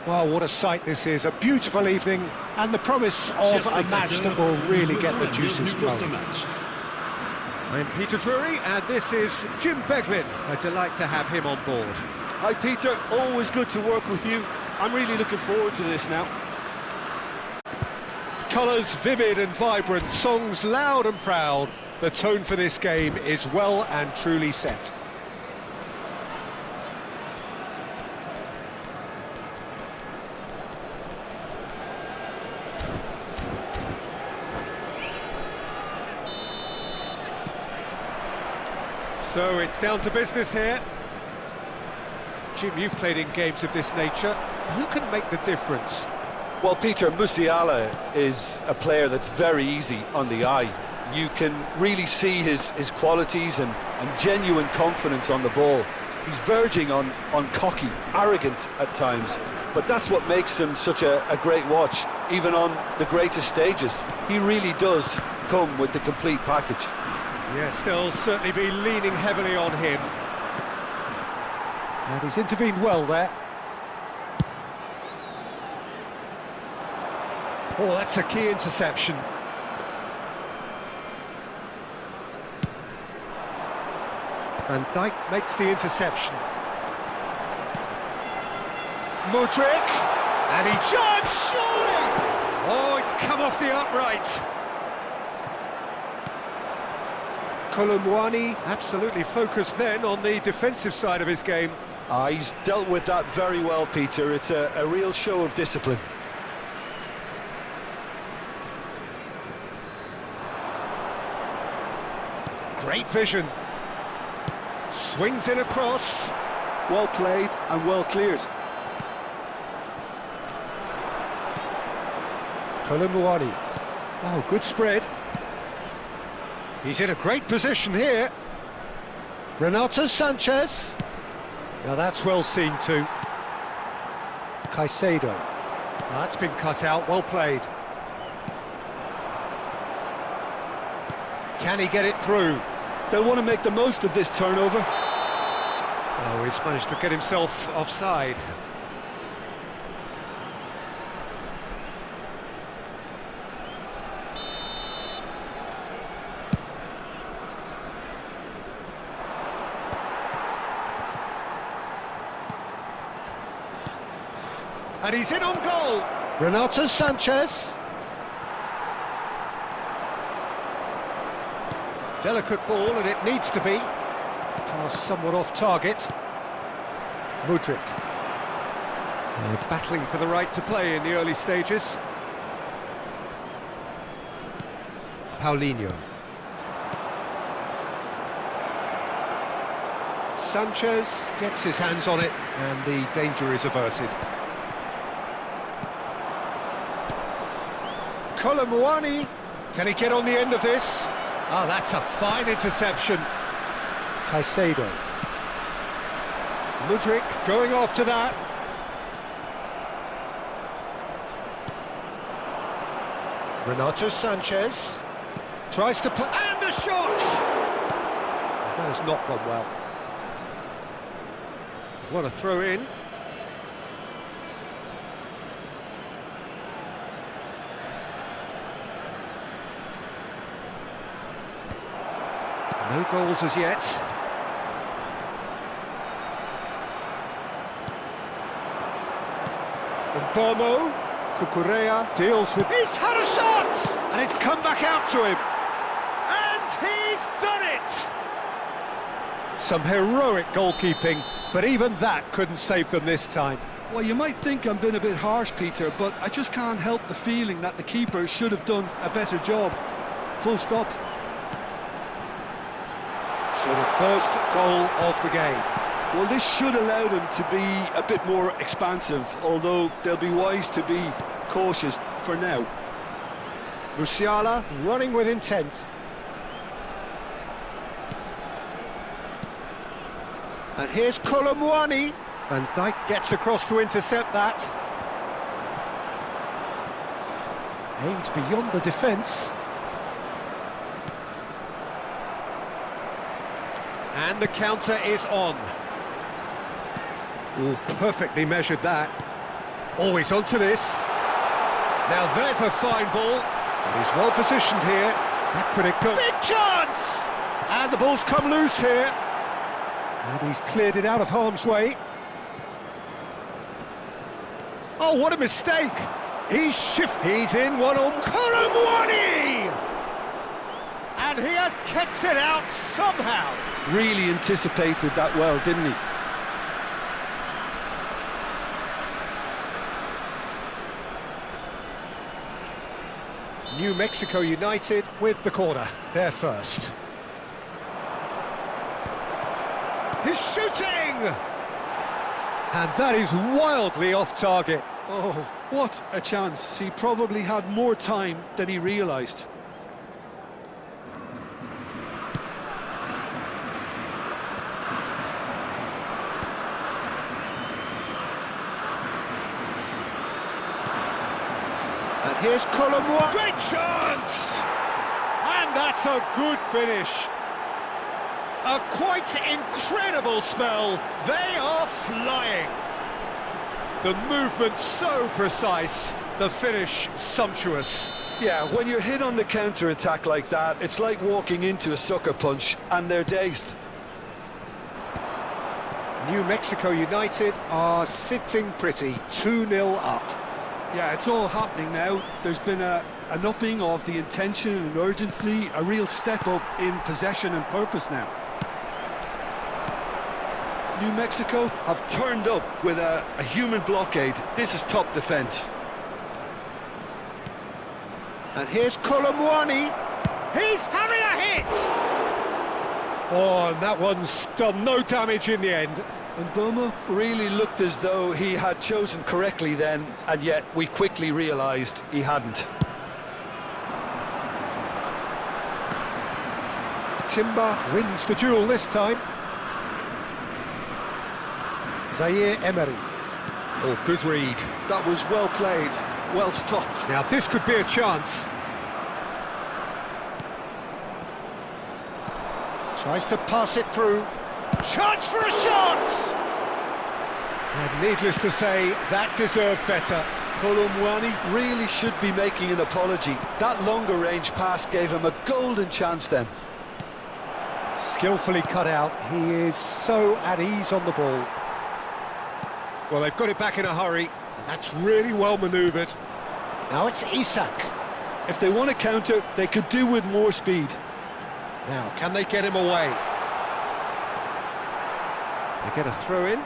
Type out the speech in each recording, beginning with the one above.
Well, what a sight this is, a beautiful evening, and the promise of a match that will really get the juices flowing. I'm Peter Drury, and this is Jim Beglin. A delight to have him on board. Hi Peter, always good to work with you. I'm really looking forward to this now. Colours vivid and vibrant, songs loud and proud. The tone for this game is well and truly set. So it's down to business here. Jim, you've played in games of this nature. Who can make the difference? Well, Peter, Musiala is a player that's very easy on the eye. You can really see his qualities and genuine confidence on the ball. He's verging on cocky, arrogant at times, but that's what makes him such a great watch, even on the greatest stages. He really does come with the complete package. Yes, they'll certainly be leaning heavily on him. And he's intervened well there. Oh, that's a key interception. Van Dijk makes the interception. Mudryk, and he's shot, surely! Oh, it's come off the upright. Kolo Muani absolutely focused then on the defensive side of his game. He's dealt with that very well, Peter. It's a real show of discipline. Great vision. Swings in across. Well played and well cleared. Kolo Muani. Oh, good spread. He's in a great position here. Renato Sanchez. Now that's well seen too. Caicedo. That's been cut out, well played. Can he get it through? They'll want to make the most of this turnover. Oh, he's managed to get himself offside. And he's in on goal. Renato Sanchez. Delicate ball, and it needs to be. Pass somewhat off target. Mudryk. Battling for the right to play in the early stages. Paulinho. Sanchez gets his hands on it, and the danger is averted. Kolo Muani. Can he get on the end of this? Oh, that's a fine interception. Caicedo. Mudryk going after that. Renato Sanchez tries to play, And a shot! that has not gone well. What a throw in. No goals as yet. Bomo. Cucurella deals with... He's had a shot! And it's come back out to him. And he's done it! Some heroic goalkeeping, but even that couldn't save them this time. Well, you might think I'm being a bit harsh, Peter, but I just can't help the feeling that the keeper should have done a better job. Full stop. So the first goal of the game. Well, this should allow them to be a bit more expansive, although they'll be wise to be cautious for now. Musiala running with intent. And here's Kolo Muani. Van Dijk gets across to intercept that. Aimed beyond the defence. And the counter is on. Oh, perfectly measured that. Always onto this. Now there's a fine ball. And he's well positioned here. That critical. Big chance! And the ball's come loose here. And he's cleared it out of harm's way. Oh, what a mistake! He's in one on Kolo Muani! And he has kept it out somehow. Really anticipated that well, didn't he? New Mexico United with the corner. They're first. He's shooting! And that is wildly off target. Oh, what a chance. He probably had more time than he realised. And here's Kolo Muani. Great chance! And that's a good finish. A quite incredible spell. They are flying. The movement so precise, the finish sumptuous. Yeah, when you're hit on the counter-attack like that, it's like walking into a sucker punch, and they're dazed. New Mexico United are sitting pretty, 2-0 up. Yeah, it's all happening now. There's been an upping of the intention and urgency, a real step up in possession and purpose now. New Mexico have turned up with a human blockade. This is top defence. And here's Kolo Muani. He's having a hit! Oh, and that one's done no damage in the end. And Mbeumo really looked as though he had chosen correctly then, and yet we quickly realised he hadn't. Timber wins the duel this time. Zaire Emery. Oh, good read. That was well played, well stopped. Now this could be a chance. Tries to pass it through. Chance for a shot! And needless to say, that deserved better. Kolo Muani really should be making an apology. That longer range pass gave him a golden chance then. Skillfully cut out. He is so at ease on the ball. Well, they've got it back in a hurry, and that's really well manoeuvred. Now it's Isak. If they want to counter, they could do with more speed. Now, can they get him away? They get a throw in.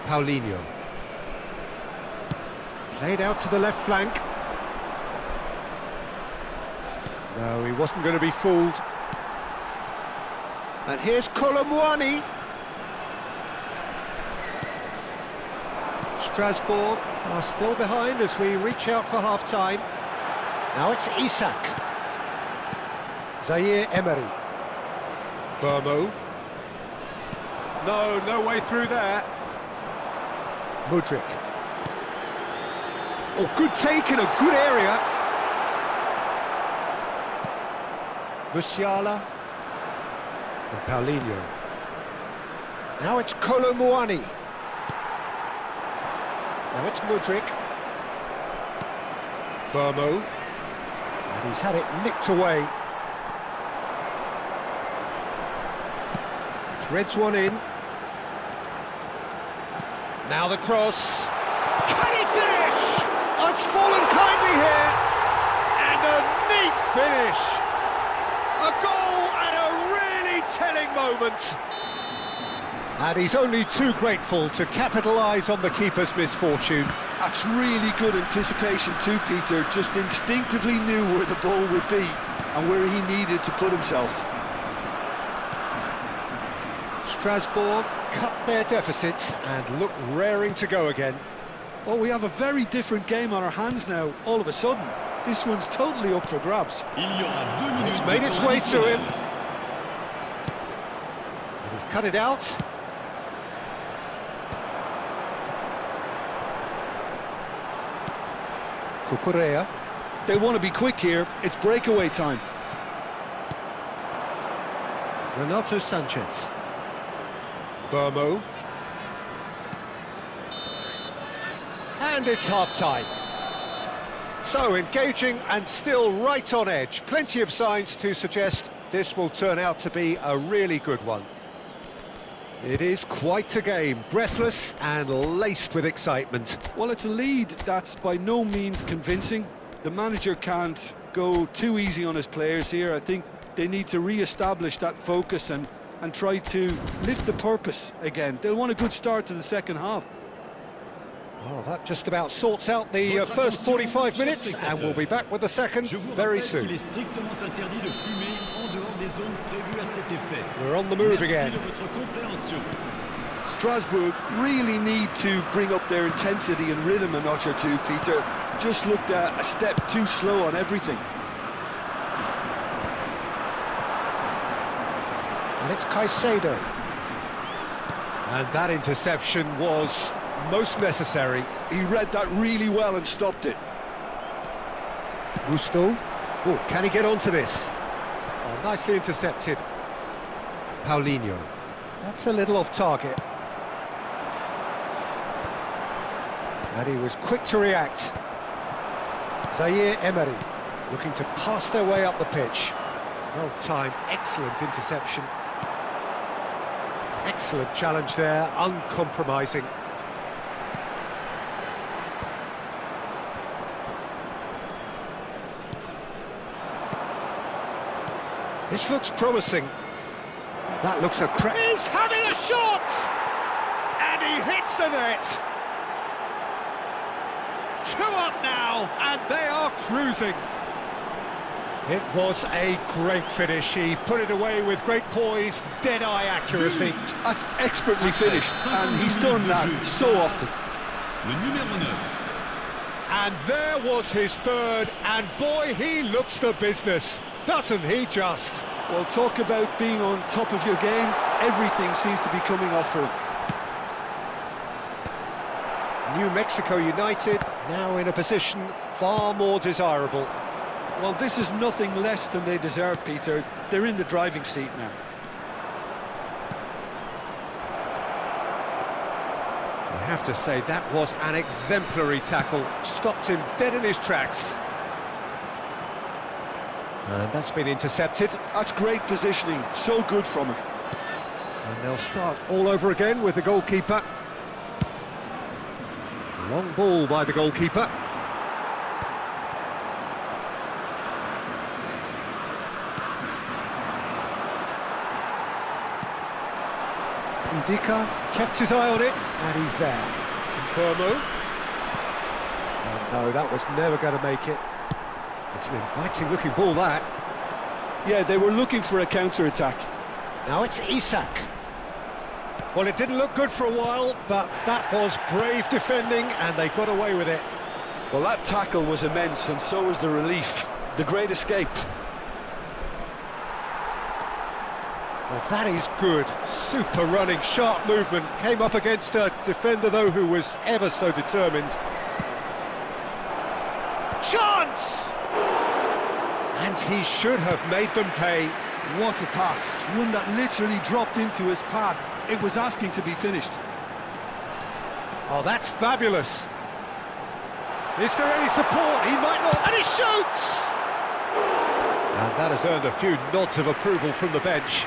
Paulinho. Played out to the left flank. No, he wasn't going to be fooled. And here's Kolo Muani. Strasbourg are still behind as we reach out for half-time. Now it's Isak. Zaire Emery. Mbeumo. No way through there. Mudryk. Oh, good take in a good area. Musiala. And Paulinho. Now it's Kolo Muani. Now it's Mudryk. Mbeumo. And he's had it nicked away. Threads one in. Now the cross. Can he finish? Oh, it's fallen kindly here. And a neat finish. A goal at a really telling moment. And he's only too grateful to capitalise on the keeper's misfortune. That's really good anticipation too, Peter. Just instinctively knew where the ball would be and where he needed to put himself. Strasbourg cut their deficit and look raring to go again. Well, we have a very different game on our hands now, all of a sudden. This one's totally up for grabs. It's made its way to him. And he's cut it out. Cucurella. They want to be quick here. It's breakaway time. Renato Sanchez. Burmo. And it's half-time. So engaging and still right on edge. Plenty of signs to suggest this will turn out to be a really good one. It is quite a game, breathless and laced with excitement. Well, it's a lead that's by no means convincing. The manager can't go too easy on his players here. I think they need to re-establish that focus and try to lift the purpose again. They'll want a good start to the second half. Well, that just about sorts out the first 45 minutes, and we'll be back with the second very soon. We're on the move again. Strasbourg really need to bring up their intensity and rhythm a notch or two, Peter. Just looked a step too slow on everything. And it's Caicedo. And that interception was most necessary. He read that really well and stopped it. Gusto. Oh, can he get onto this? Oh, nicely intercepted. Paulinho. That's a little off target. And he was quick to react. Zaire Emery looking to pass their way up the pitch. Well timed, excellent interception. Excellent challenge there, uncompromising. This looks promising. That looks a crack. He's having a shot! And he hits the net! 2 up now, and they are cruising. It was a great finish. He put it away with great poise, dead-eye accuracy. That's expertly finished, and he's done that so often. And there was his third, and boy, he looks the business, doesn't he just? Well, talk about being on top of your game. Everything seems to be coming off for him. New Mexico United now in a position far more desirable. Well, this is nothing less than they deserve, Peter. They're in the driving seat now. I have to say, that was an exemplary tackle. Stopped him dead in his tracks. And that's been intercepted. That's great positioning. So good from him. And they'll start all over again with the goalkeeper. Long ball by the goalkeeper. Ndika kept his eye on it, and he's there. Burmo. Oh no, that was never going to make it. It's an inviting-looking ball, that. Yeah, they were looking for a counter-attack. Now it's Isak. Well, it didn't look good for a while, but that was brave defending, and they got away with it. Well, that tackle was immense, and so was the relief. The great escape. Well, that is good. Super running, sharp movement. Came up against a defender, though, who was ever so determined. Chance! And he should have made them pay. What a pass. One that literally dropped into his path. It was asking to be finished. Oh, that's fabulous. Is there any support? He might not. And he shoots! And that has earned a few nods of approval from the bench.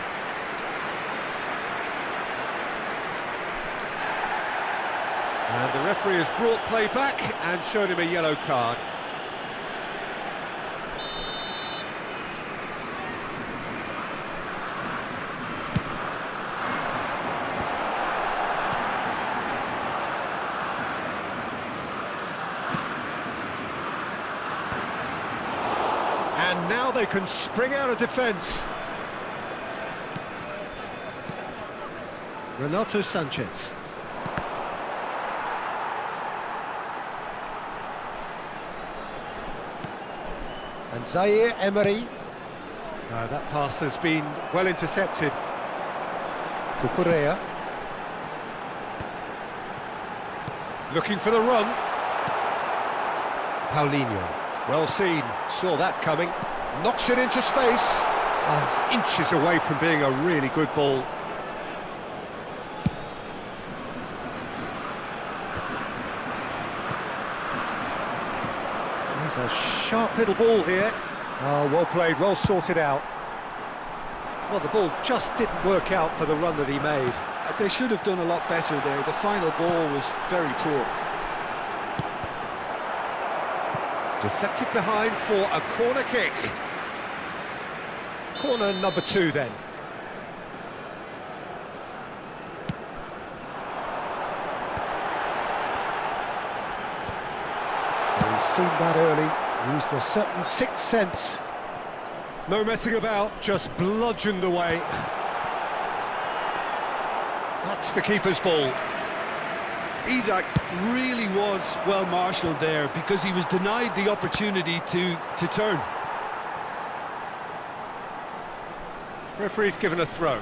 And the referee has brought play back and shown him a yellow card. they can spring out of defence. Renato Sanchez. And Zaire Emery. That pass has been well intercepted. Cucurella. Looking for the run. Paulinho. Well seen, saw that coming. Knocks it into space. Oh, it's inches away from being a really good ball. There's a sharp little ball here. Oh, well played, well sorted out. Well, the ball just didn't work out for the run that he made. They should have done a lot better there. The final ball was very poor. Deflected behind for a corner kick. Corner number 2 then. He's seen that early, used a certain sixth sense. No messing about, just bludgeoned away. That's the keeper's ball. Isak really was well marshalled there because he was denied the opportunity to turn. Referee's given a throw.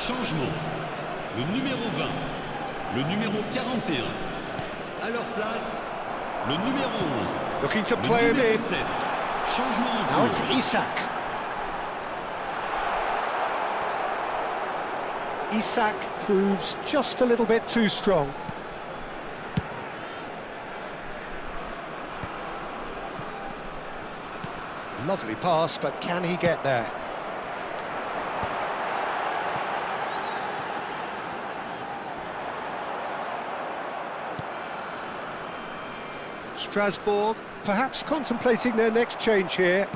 Changement. Le numéro 20, le numéro 41. À leur place, le numéro 11. Looking to play him in. 7. Changement en Now cours. it's Isak. Isak proves just a little bit too strong. Lovely pass, but can he get there? Strasbourg, perhaps contemplating their next change here.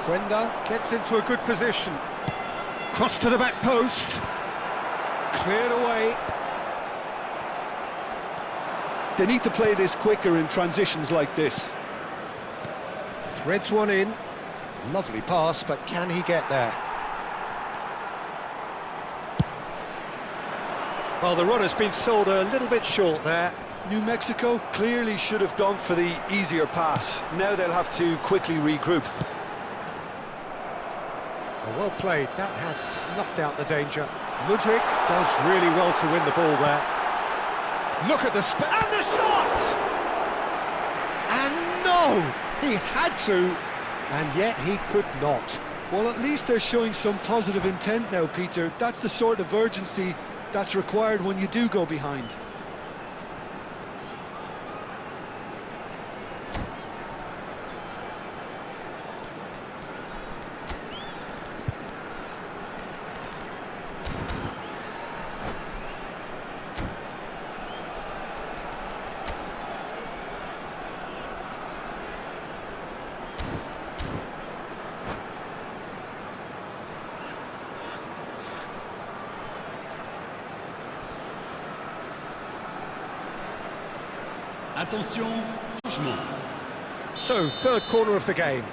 Quenda gets into a good position. Cross to the back post. Cleared away. They need to play this quicker in transitions like this. Threads one in. Lovely pass, but can he get there? Well, the run has been sold a little bit short there. New Mexico clearly should have gone for the easier pass. Now they'll have to quickly regroup. Well played, that has snuffed out the danger. Mudryk does really well to win the ball there. Look at the and the shot! And no! He had to, and yet he could not. Well, at least they're showing some positive intent now, Peter. That's the sort of urgency that's required when you do go behind. Attention, changement. So, third corner of the game.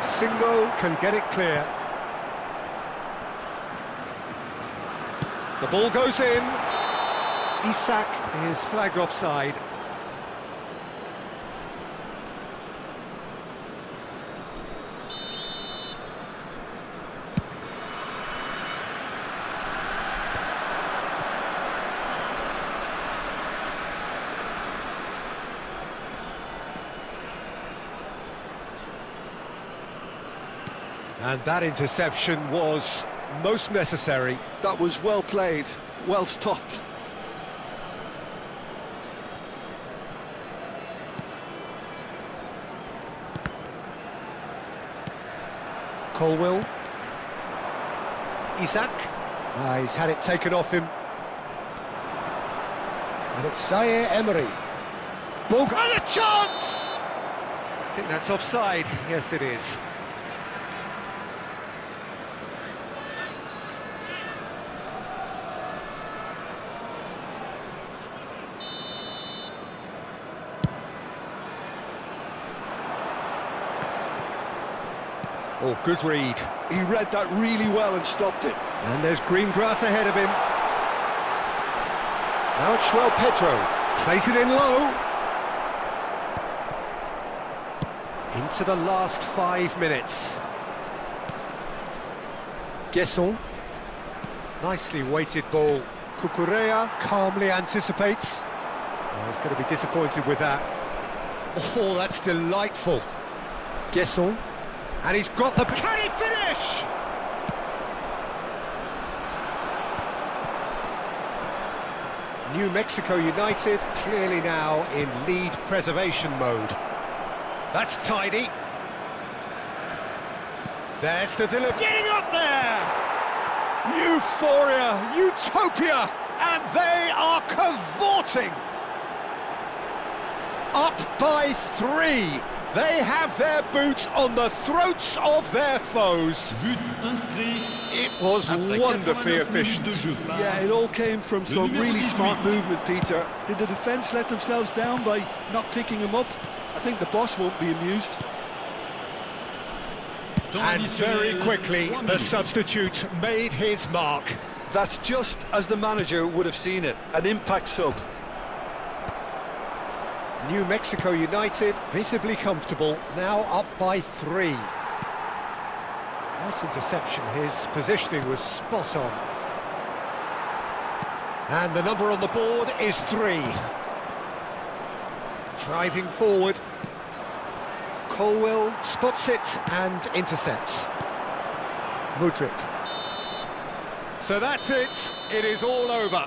Singo can get it clear. The ball goes in. Isak is flagged offside. And that interception was most necessary. That was well played, well stopped. Colwill. Isak. He's had it taken off him. And it's Zaire Emery. Bog and a chance! I think that's offside. Yes, it is. Oh, good read. He read that really well and stopped it. And there's green grass ahead of him. Now it's João Pedro. Plays it in low. Into the last 5 minutes. Guesson. Nicely weighted ball. Cucurella calmly anticipates. Oh, he's going to be disappointed with that. Oh, that's delightful. Guesson. And he's got the... Can he finish? New Mexico United clearly now in lead preservation mode. That's tidy. There's the delivery. Getting up there! Euphoria, utopia, and they are cavorting. Up by 3. They have their boots on the throats of their foes. But inscrit. It was après wonderfully 89 minutes efficient. de jeu par Yeah, it all came from some numéro really 18. smart movement, Peter. Did the defence let themselves down by not picking him up? I think the boss won't be amused. temps And very additionnel, quickly, 3 the minutes. substitute made his mark. That's just as the manager would have seen it, an impact sub. New Mexico United visibly comfortable, now up by 3. Nice interception, his positioning was spot on. And the number on the board is 3. Driving forward. Colwill spots it and intercepts. Mudryk. So that's it, it is all over.